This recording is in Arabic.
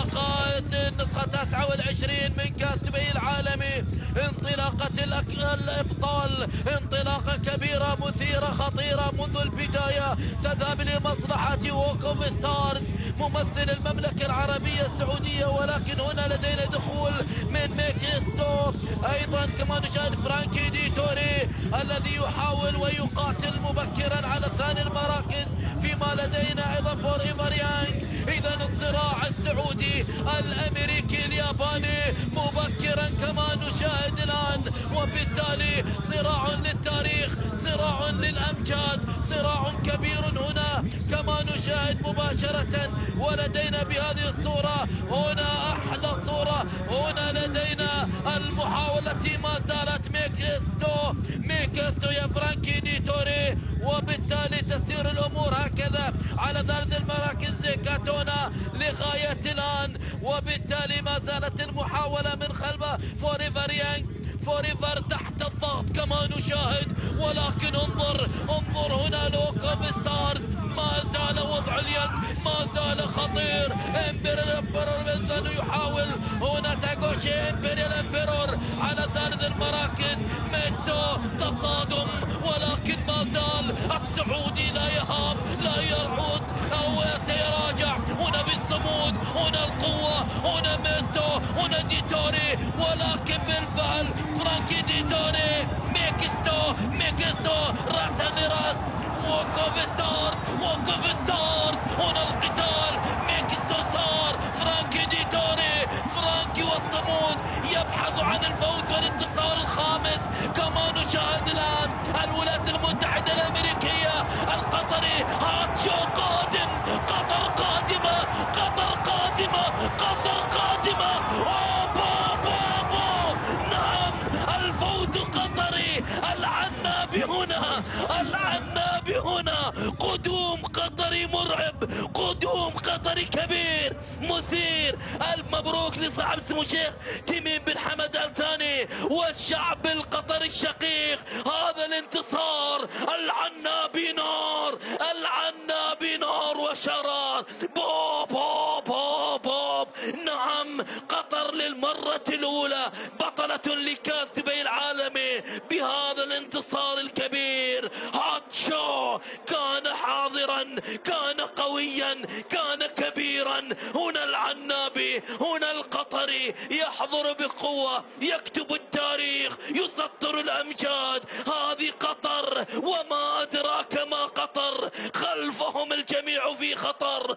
انطلاقات النسخة 29 من كأس دبي العالمي، انطلاقة الإبطال، انطلاقة كبيرة مثيرة خطيرة منذ البداية، تذهب لمصلحة ووك اوف ستارز ممثل المملكة العربية السعودية. ولكن هنا لدينا دخول من ميكيستو، أيضا كما نشاهد فرانكي دي توري الذي يحاول ويقاتل مبكرا على ثاني المراكز، فيما لدينا أيضا فور ايفر يانج. إذا الصراع السعودي الأمريكي الياباني مبكرا كما نشاهد الآن، وبالتالي صراع للتاريخ، صراع للأمجاد، صراع كبير هنا كما نشاهد مباشرة. ولدينا بهذه الصورة هنا أحلى صورة، هنا لدينا المحاولة ما زالت ميكيستو يا فرانكي دي توري، وبالتالي تسير الأمور هكذا على ثالث المراكز كاتونا لغاية الآن. وبالتالي ما زالت المحاولة من خلف فوريفر يانج، فوريفر تحت الضغط كما نشاهد. ولكن انظر هنا لوك اوف ستارز، ما زال وضع اليد ما زال خطير. امبرور بنزن يحاول هنا تاغوشي امبرور على ثالث المراكز. ميتسو تصادم، ولكن ما زال السعودي لا يهاب لا يرعد او يتراجع. هنا بالصمود، هنا القوة، هنا ميتسو، هنا ديتوري. ولكن بالفعل فرانكي ديتوري ميكيستو رأسا لرأس. ووك اوف ستارز هنا القتال. ميكيستو صار فرانكي ديتوري، فرانكي والصمود يبحث عن الفوز والانتصار الخامس كما نشاهد الآن. الولايات المتحدة الأمريكية، القطري هات شو قادم، قطر قادمة، قطر قادمة، قطر قادمة. نعم الفوز قطري، العنابي هنا، العنابي هنا. قدوم قطري مرعب، قدوم قطري كبير مثير. الف مبروك لصاحب سمو الشيخ تميم بن حمد آل ثاني والشعب القطري الشقيق. هذا الانتصار، العنابي نار، العنابي نار وشرار. بوب. نعم قطر للمرة الأولى بطلة لكأس دبي العالمي بهذا الانتصار الكبير. هاتشو كان حاضرا، كان قويا، كان كبيرا. هنا العنابي، هنا القطري يحضر بقوة، يكتب التاريخ، يسطر الأمجاد. هذه قطر، وما أدراك ما قطر، خلفهم الجميع في خطر.